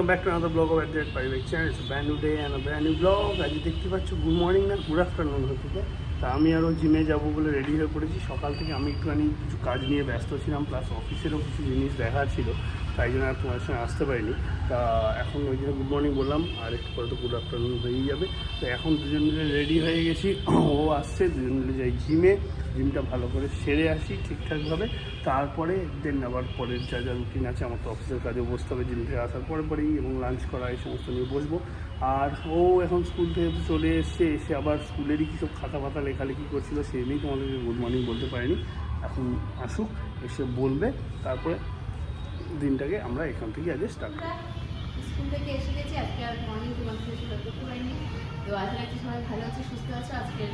Welcome back to another blog of at পারিবারিক channel. It's brand new day and brand new blog. আজ দেখতে পাচ্ছ good morning না good afternoon হচ্ছে। তা আমি আরও জিমে যাবো বলে রেডি হয়ে পড়েছি। সকাল থেকে আমি একটুখানি কিছু কাজ নিয়ে ব্যস্ত ছিলাম, প্লাস অফিসেরও কিছু জিনিস দেখার ছিল, তাই জন্য আর তোমার সঙ্গে আসতে পারিনি। তা এখন ওই জন্য গুড মর্নিং বললাম, আর একটু পরে তো গুড আফটারনুন হয়েই যাবে। তো এখন দুজন মিলে রেডি হয়ে গেছি, ও আসছে, দুজন মিলে যাই জিমে। জিমটা ভালো করে সেরে আসি ঠিকঠাকভাবে, তারপরে দেন আবার পরের যা যা রুটিন আছে, আমার তো অফিসের কাজে বসতে হবে জিম থেকে আসার পরেই, এবং লাঞ্চ করা এই সমস্ত নিয়ে বসবো। আর ও এখন স্কুল থেকে তো চলে এসছে, এসে আবার স্কুলেরই কিছু খাতা ফাতা লেখালেখি করছিল, সেই নিয়েই তোমাদেরকে গুড মর্নিং বলতে পারিনি। এখন আসুক, এসে বলবে, তারপরে দিনটাকে আমরা এখান থেকে আগে স্টার্ট করি। স্কুল থেকে এসে গেছি, আজকে আর মর্নিং তোমার সাথে শেয়ার করতে পারিনি। তো আশা রাখছি সবাই ভালো আছে, সুস্থ আছে। আজকের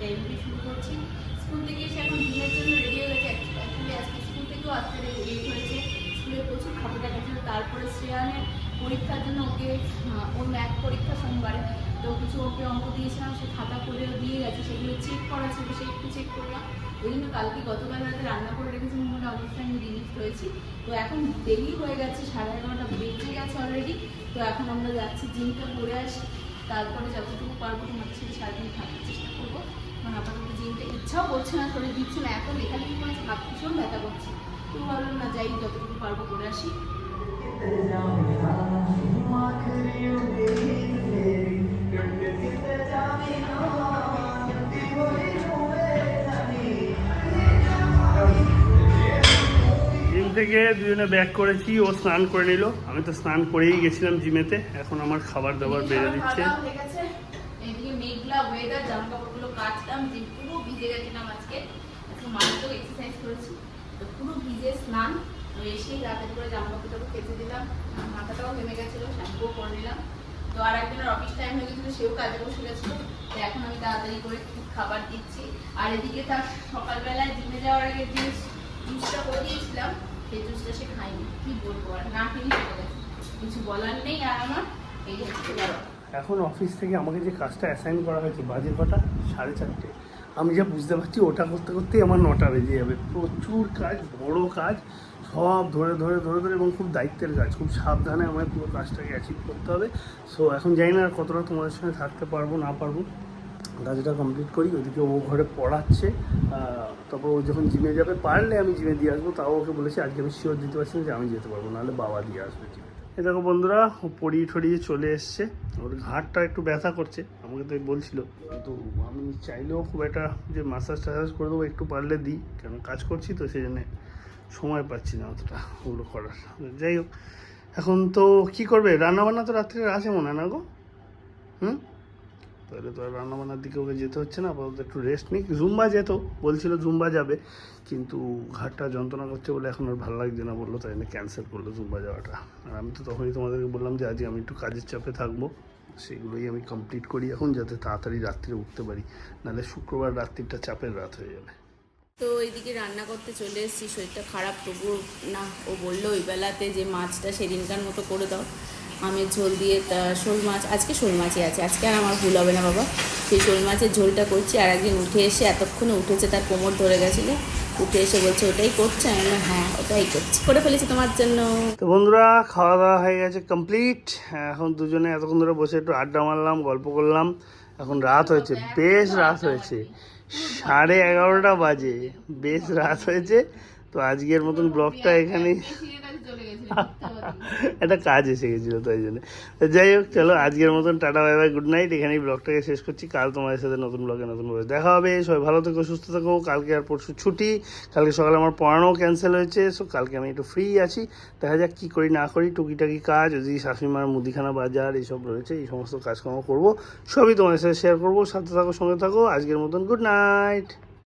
টাইমটি শুরু করছি। স্কুল থেকে এসে এখন দিনের জন্য রেডি হয়ে গেছে। অ্যাকচুয়ালি আজকে স্কুল থেকেও আসতে রেডি হয়েছে, স্কুলে প্রচুর খাবার দেখা ছিল। তারপরে শ্রেয়ানের পরীক্ষার জন্য ওকে, ওর ম্যাথ পরীক্ষা সোমবারে, তো কিছু ওকে অঙ্ক দিয়েছিলাম, সে খাতা করেও দিয়ে গেছে, সেগুলো চেক করা ছিল, সে একটু চেক করলাম। ওই জন্য গতকাল রাতে রান্না করে রেখেছিলাম বলে অনেকটা আমি রিলিফ হয়েছি। তো এখন দেরি হয়ে গেছে, 11:30 বেজে গেছে অলরেডি। তো এখন আমরা যাচ্ছি, জিমটা করে আসি, তারপরে যতটুকু পারবো তোমাদের সাথে সারাদিন থাকার চেষ্টা করবো। কারণ আপাতত জিমটা ইচ্ছাও করছে না, শরীর দিচ্ছে না, এত লেখালেখি করেছে, হাত ভীষণ ব্যথা করছে। তো ভাবলাম না, যাই, যতটুকু পারবো করে আসি। জিম থেকে দুজনে ব্যাক করেছি, ও স্নান করে নিল, আমি তো স্নান করেই গেছিলাম জিমেতে। এখন আমার খাবার দাবার বেড়ে দিচ্ছে। এদিকে মেঘলা ওয়েদার, জামা কাপড়গুলো কাচলাম, যে পুরো ভিজে গেছিলাম আজকে। একটু মাত্র এক্সারসাইজ করেছি, তো পুরো ভিজে স্নান। তো এসেই রাতে করে জামা কাপড়টাকে কেচে দিলাম, মাথাটাও ঘেমে গেছিলো, শ্যাম্পুও করে নিলাম। তো আর একজনের অফিস টাইম হয়ে গেছিলো, সেও কাজে বসে গেছিলো। তো এখন আমি তাড়াতাড়ি করে খাবার দিচ্ছি। আর এদিকে তার সকালবেলায় জিমে যাওয়ার আগে যে জুসটা করে দিয়েছিলাম, সেই জুসটা সে খাইনি। কি বলবো, আর না খেয়ে চলে গেছে, কিছু বলার নেই। আর আমার এই হচ্ছে ব্যাপার। এখন অফিস থেকে আমাকে যে কাজটা অ্যাসাইন করা হয়েছে, বাজে কটা 4:30, আমি যা বুঝতে পারছি ওটা করতে করতেই আমার 9টা বেজে যাবে। প্রচুর কাজ, বড় কাজ, সব ধরে ধরে ধরে ধরে, এবং খুব দায়িত্বের কাজ, খুব সাবধানে আমার পুরো কাজটাকে অ্যাচিভ করতে হবে। সো এখন জানি না আর কতটা তোমাদের সঙ্গে থাকতে পারবো না পারবো, কাজটা কমপ্লিট করি। ওদিকে ও ঘরে পড়াচ্ছে, তারপর ও যখন জিমে যাবে, পারলে আমি জিমে দিয়ে আসবো। তাও ওকে বলেছি আজকে আমি শিওর দিতে পারছি না যে আমি যেতে পারবো, নাহলে বাবা দিয়ে আসবে জিমে। এ দেখো বন্ধুরা, ও পড়িয়ে ঠড়িয়ে চলে এসছে। ওর ঘাটটা একটু ব্যথা করছে, আমাকে তো বলছিল, কিন্তু আমি চাইলেও খুব একটা যে মাসাজ টাসাজ করে দেবো, একটু পারলে দিই, কারণ কাজ করছি তো, সেই জন্যে সময় পাচ্ছি না অতটা ওগুলো করার। যাই হোক, এখন তো কী করবে, রান্নাবান্না তো রাত্রে আছে মনে হয় না গো? তাহলে তো আর রান্নাবান্নার দিকে ওকে যেতে হচ্ছে না, আপাতত একটু রেস্ট নিই। জুম্বা যেত, বলছিল জুম্বা যাবে, কিন্তু ঘাটটা যন্ত্রণা করছে বলে এখন আর ভালো লাগছে না বললো, তাই জন্য ক্যান্সেল করলো জুম্বা যাওয়াটা। আর আমি তো তখনই তোমাদেরকে বললাম যে আজকে আমি একটু কাজের চাপে থাকবো, সেগুলোই আমি কমপ্লিট করি এখন, যাতে তাড়াতাড়ি রাত্রে উঠতে পারি, নাহলে শুক্রবার রাত্রিটা চাপের রাত হয়ে যাবে। তো এইদিকে রান্না করতে চলে এসেছি, শরীরটা খারাপ, তবুও না, ও বললো ওই বেলাতে যে মাছটা সেদিনকার মতো করে দাও, আমের ঝোল দিয়ে। তা শোল মাছ, আজকে শোল মাছই আছে, আজকে আর আমার ভুল হবে না বাবা। সেই শোল মাছের ঝোলটা করছি। আর একদিন উঠে এসে, এতক্ষণে উঠেছে, তার কোমর ধরে গেছিলো, উঠে এসে বলছে ওটাই করছে। আমি হ্যাঁ ওটাই করছি, করে ফেলেছি তোমার জন্য। তো বন্ধুরা, খাওয়া দাওয়া হয়ে গেছে কমপ্লিট। এখন দুজনে এতক্ষণ ধরে বসে একটু আড্ডা মারলাম, গল্প করলাম। এখন রাত হয়েছে, বেশ রাত হয়েছে, 11:30 বাজে, বেশ রাত হয়েছে। তো আজকের মতন ব্লগটা এখানেই, একটা কাজ এসে গেছিলো তাই জন্য। যাই হোক, চলো আজকের মতন tata, bye bye, good night. এখানেই ব্লগটাকে শেষ করছি। কাল তোমাদের সাথে নতুন ব্লগে নতুন ব্লগে দেখা হবে। সবাই ভালো থেকো, সুস্থ থেকো। কালকে আর পরশু ছুটি, কালকে সকালে আমার পড়ানোও ক্যান্সেল হয়েছে, সো কালকে আমি একটু ফ্রি আছি। দেখা যাক কী করি না করি, টুকিটাকি কাজ, যদি শাশুড়িমার মুদিখানা বাজার এইসব রয়েছে, এই সমস্ত কাজকর্ম করবো, সবই তোমাদের সাথে শেয়ার করবো। সাথে থাকো, সঙ্গে থাকো। আজকের মতন গুড নাইট।